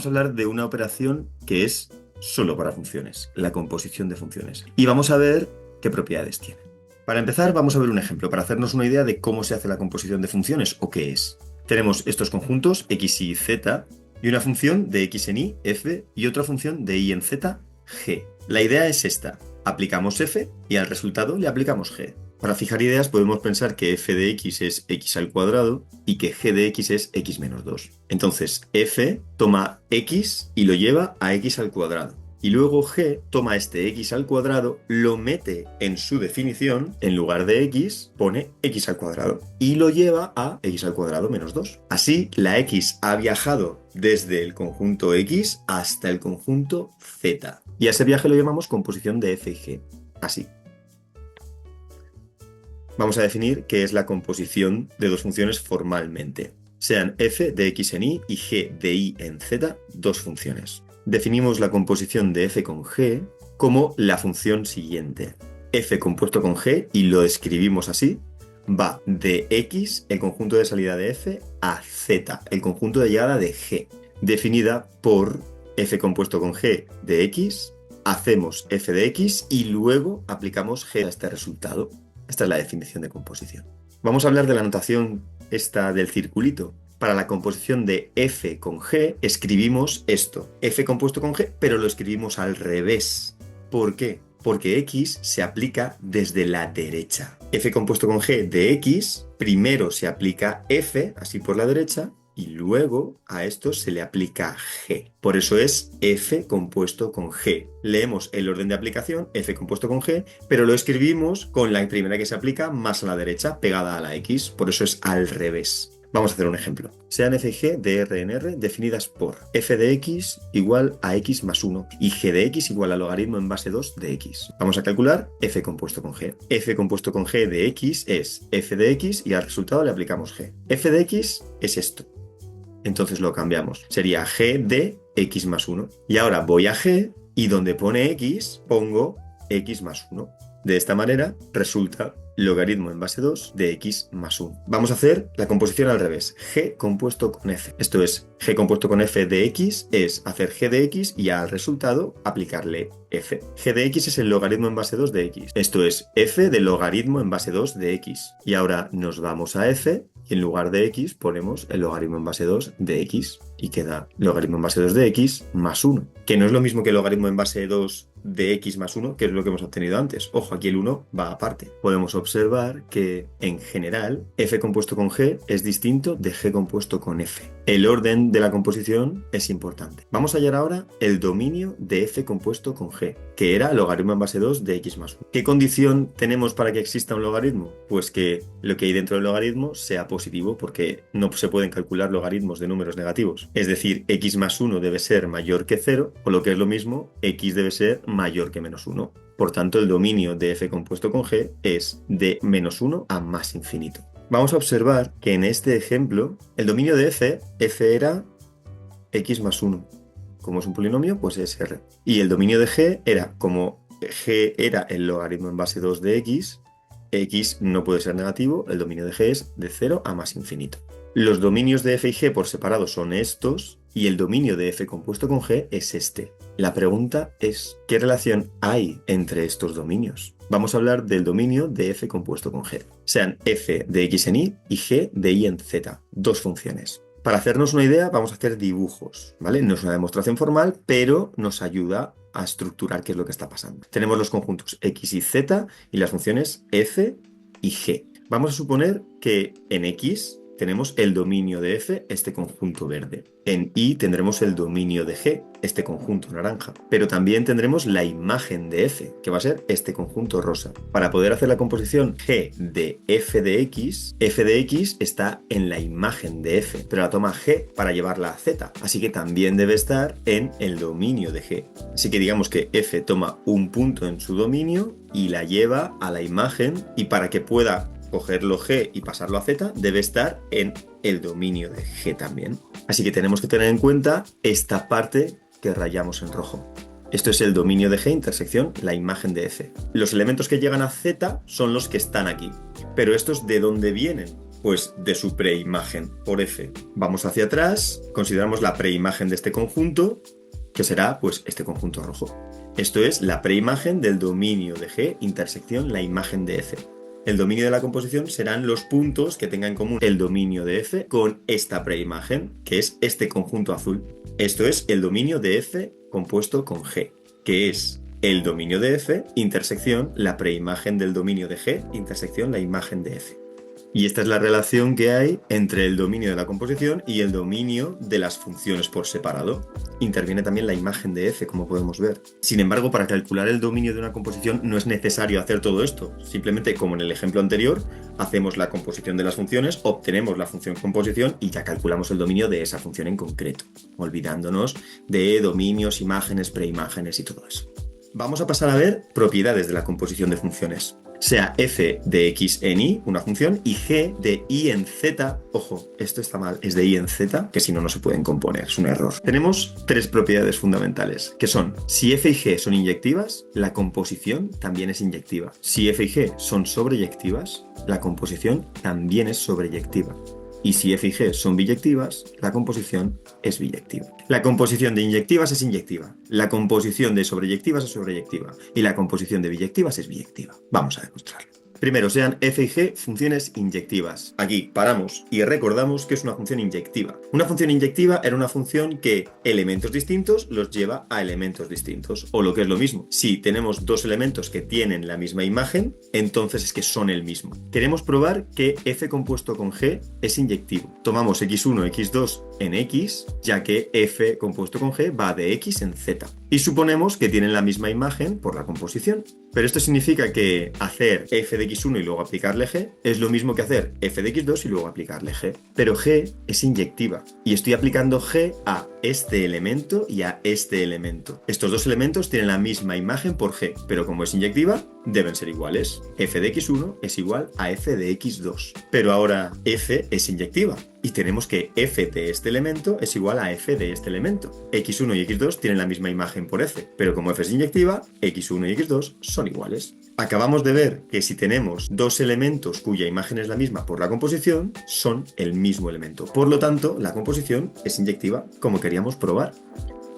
vamos a hablar de una operación que es solo para funciones, la composición de funciones. Y vamos a ver qué propiedades tiene. Para empezar, vamos a ver un ejemplo para hacernos una idea de cómo se hace la composición de funciones o qué es. Tenemos estos conjuntos x, y, z y una función de x en y, f, y otra función de y en z, g. La idea es esta. Aplicamos f y al resultado le aplicamos g. Para fijar ideas podemos pensar que f de x es x al cuadrado y que g de x es x menos 2. Entonces f toma x y lo lleva a x al cuadrado. Y luego g toma este x al cuadrado, lo mete en su definición, en lugar de x, pone x al cuadrado. Y lo lleva a x al cuadrado menos 2. Así, la x ha viajado desde el conjunto x hasta el conjunto z. Y a ese viaje lo llamamos composición de f y g. Así. Vamos a definir qué es la composición de dos funciones formalmente. Sean f de x en y g de y en z, dos funciones. Definimos la composición de f con g como la función siguiente. F compuesto con g, y lo escribimos así, va de x, el conjunto de salida de f, a z, el conjunto de llegada de g, definida por f compuesto con g de x, hacemos f de x y luego aplicamos g a este resultado. Esta es la definición de composición. Vamos a hablar de la notación esta del circulito. Para la composición de f con g escribimos esto, f compuesto con g, pero lo escribimos al revés. ¿Por qué? Porque x se aplica desde la derecha. F compuesto con g de x, primero se aplica f, así por la derecha, y luego a esto se le aplica g. Por eso es f compuesto con g. Leemos el orden de aplicación, f compuesto con g, pero lo escribimos con la primera que se aplica más a la derecha, pegada a la x. Por eso es al revés. Vamos a hacer un ejemplo. Sean f y g de R en R definidas por f de x igual a x más 1 y g de x igual al logaritmo en base 2 de x. Vamos a calcular f compuesto con g. F compuesto con g de x es f de x y al resultado le aplicamos g. F de x es esto. Entonces lo cambiamos. Sería g de x más 1. Y ahora voy a g y donde pone x pongo x más 1. De esta manera resulta logaritmo en base 2 de x más 1. Vamos a hacer la composición al revés. G compuesto con f. Esto es, g compuesto con f de x es hacer g de x y al resultado aplicarle f. G de x es el logaritmo en base 2 de x. Esto es f de logaritmo en base 2 de x. Y ahora nos vamos a f y en lugar de x ponemos el logaritmo en base 2 de x. Y queda logaritmo en base 2 de x más 1. Que no es lo mismo que logaritmo en base 2 de x más 1, que es lo que hemos obtenido antes. Ojo, aquí el 1 va aparte. Podemos observar que, en general, f compuesto con g es distinto de g compuesto con f. El orden de la composición es importante. Vamos a hallar ahora el dominio de f compuesto con g, que era logaritmo en base 2 de x más 1. ¿Qué condición tenemos para que exista un logaritmo? Pues que lo que hay dentro del logaritmo sea positivo, porque no se pueden calcular logaritmos de números negativos. Es decir, x más 1 debe ser mayor que 0, o lo que es lo mismo, x debe ser mayor que menos 1. Por tanto, el dominio de f compuesto con g es de menos 1 a más infinito. Vamos a observar que en este ejemplo, el dominio de f era x más 1. Como es un polinomio, pues es r. Y el dominio de g era, como g era el logaritmo en base 2 de x no puede ser negativo, el dominio de g es de 0 a más infinito. Los dominios de f y g por separado son estos, y el dominio de f compuesto con g es este. La pregunta es, ¿qué relación hay entre estos dominios? Vamos a hablar del dominio de f compuesto con g. Sean f de x en y g de y en z, dos funciones. Para hacernos una idea, vamos a hacer dibujos, ¿vale? No es una demostración formal, pero nos ayuda a estructurar qué es lo que está pasando. Tenemos los conjuntos x y z y las funciones f y g. Vamos a suponer que en x tenemos el dominio de f, este conjunto verde. En y tendremos el dominio de g, este conjunto naranja. Pero también tendremos la imagen de f, que va a ser este conjunto rosa. Para poder hacer la composición g de f de x está en la imagen de f, pero la toma g para llevarla a z. Así que también debe estar en el dominio de g. Así que digamos que f toma un punto en su dominio y la lleva a la imagen, y para que pueda cogerlo g y pasarlo a z, debe estar en el dominio de g también. Así que tenemos que tener en cuenta esta parte que rayamos en rojo. Esto es el dominio de g intersección la imagen de f. Los elementos que llegan a z son los que están aquí. Pero estos, ¿de dónde vienen? Pues de su preimagen por F. Vamos hacia atrás, consideramos la preimagen de este conjunto, que será pues este conjunto rojo. Esto es la preimagen del dominio de G intersección la imagen de F. El dominio de la composición serán los puntos que tenga en común el dominio de F con esta preimagen, que es este conjunto azul. Esto es el dominio de F compuesto con G, que es el dominio de F intersección la preimagen del dominio de G intersección la imagen de F. Y esta es la relación que hay entre el dominio de la composición y el dominio de las funciones por separado. Interviene también la imagen de F, como podemos ver. Sin embargo, para calcular el dominio de una composición no es necesario hacer todo esto. Simplemente, como en el ejemplo anterior, hacemos la composición de las funciones, obtenemos la función composición y ya calculamos el dominio de esa función en concreto, olvidándonos de dominios, imágenes, preimágenes y todo eso. Vamos a pasar a ver propiedades de la composición de funciones. Sea f de x en y, una función, y g de y en z, ojo, esto está mal, es de y en z, que si no, no se pueden componer, es un error. Tenemos tres propiedades fundamentales, que son, si f y g son inyectivas, la composición también es inyectiva. Si f y g son sobreyectivas, la composición también es sobreyectiva. Y si f y g son biyectivas, la composición es biyectiva. La composición de inyectivas es inyectiva, la composición de sobreyectivas es sobreyectiva y la composición de biyectivas es biyectiva. Vamos a demostrarlo. Primero, sean f y g funciones inyectivas. Aquí paramos y recordamos que es una función inyectiva. Una función inyectiva era una función que elementos distintos los lleva a elementos distintos. O lo que es lo mismo, si tenemos dos elementos que tienen la misma imagen, entonces es que son el mismo. Queremos probar que f compuesto con g es inyectivo. Tomamos x1, x2 en x, ya que f compuesto con g va de x en z. Y suponemos que tienen la misma imagen por la composición. Pero esto significa que hacer f de x1 y luego aplicarle g es lo mismo que hacer f de x2 y luego aplicarle g. Pero g es inyectiva y estoy aplicando g a este elemento y a este elemento. Estos dos elementos tienen la misma imagen por g, pero como es inyectiva, deben ser iguales. F de x1 es igual a f de x2. Pero ahora f es inyectiva y tenemos que f de este elemento es igual a f de este elemento. x1 y x2 tienen la misma imagen por f, pero como f es inyectiva, x1 y x2 son iguales. Acabamos de ver que si tenemos dos elementos cuya imagen es la misma por la composición, son el mismo elemento. Por lo tanto, la composición es inyectiva, como queríamos probar.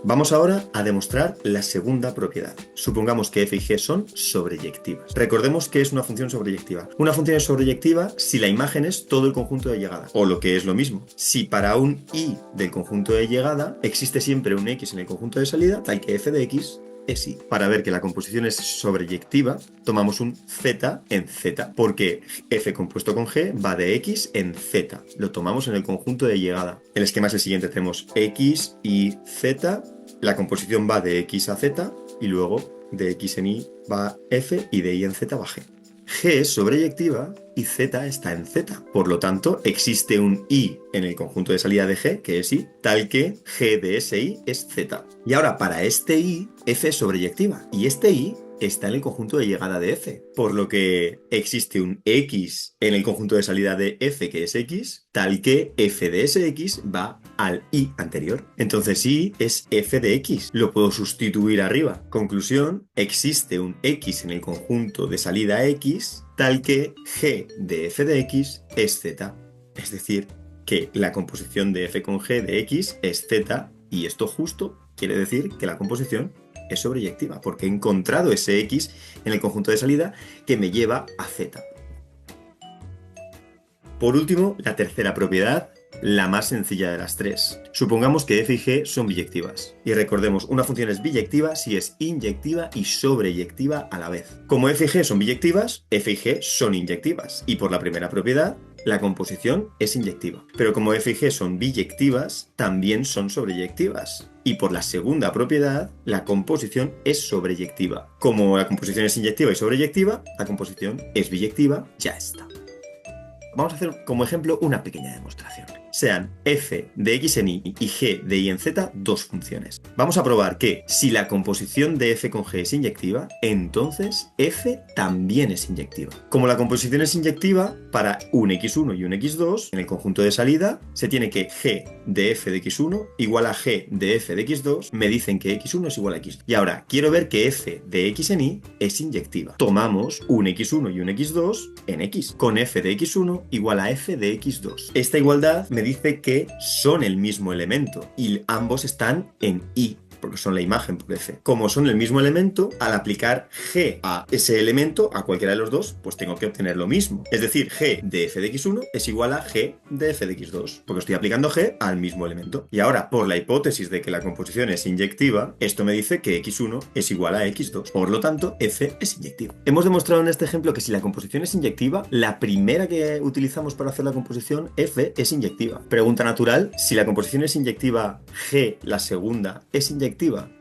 Vamos ahora a demostrar la segunda propiedad. Supongamos que f y g son sobreyectivas. Recordemos que es una función sobreyectiva. Una función es sobreyectiva si la imagen es todo el conjunto de llegada. O lo que es lo mismo, si para un y del conjunto de llegada existe siempre un x en el conjunto de salida, tal que f de x es y. Para ver que la composición es sobreyectiva, tomamos un z en z, porque f compuesto con g va de x en z. Lo tomamos en el conjunto de llegada. El esquema es el siguiente, tenemos x y z, la composición va de x a z, y luego de x en y va f y de y en z va g. G es sobreyectiva y Z está en Z. Por lo tanto, existe un I en el conjunto de salida de G, que es I, tal que G de ese I es Z. Y ahora, para este I, F es sobreyectiva. Y este I está en el conjunto de llegada de F. Por lo que existe un X en el conjunto de salida de F, que es X, tal que F de ese X va al I anterior. Entonces I es F de X. Lo puedo sustituir arriba. Conclusión, existe un X en el conjunto de salida X, tal que G de f de x es z. Es decir, que la composición de f con g de x es z, y esto justo quiere decir que la composición es sobreyectiva, porque he encontrado ese x en el conjunto de salida que me lleva a z. Por último, la tercera propiedad, la más sencilla de las tres. Supongamos que f y g son biyectivas. Y recordemos, una función es biyectiva si es inyectiva y sobreyectiva a la vez. Como f y g son biyectivas, f y g son inyectivas. Y por la primera propiedad, la composición es inyectiva. Pero como f y g son biyectivas, también son sobreyectivas. Y por la segunda propiedad, la composición es sobreyectiva. Como la composición es inyectiva y sobreyectiva, la composición es biyectiva, ya está. Vamos a hacer como ejemplo una pequeña demostración. Sean f de x en y y g de y en z dos funciones. Vamos a probar que si la composición de f con g es inyectiva, entonces f también es inyectiva. Como la composición es inyectiva, para un x1 y un x2, en el conjunto de salida, se tiene que g de f de x1 igual a g de f de x2, me dicen que x1 es igual a x2. Y ahora, quiero ver que f de x en y es inyectiva. Tomamos un x1 y un x2 en x, con f de x1 igual a f de x2. Esta igualdad me dice que son el mismo elemento y ambos están en y, porque son la imagen por f. Como son el mismo elemento, al aplicar g a ese elemento, a cualquiera de los dos, pues tengo que obtener lo mismo. Es decir, g de f de x1 es igual a g de f de x2, porque estoy aplicando g al mismo elemento. Y ahora, por la hipótesis de que la composición es inyectiva, esto me dice que x1 es igual a x2. Por lo tanto, f es inyectiva. Hemos demostrado en este ejemplo que si la composición es inyectiva, la primera que utilizamos para hacer la composición, f, es inyectiva. Pregunta natural, si la composición es inyectiva, g, la segunda, es inyectiva.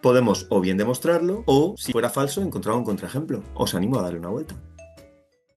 Podemos o bien demostrarlo o, si fuera falso, encontrar un contraejemplo. Os animo a darle una vuelta.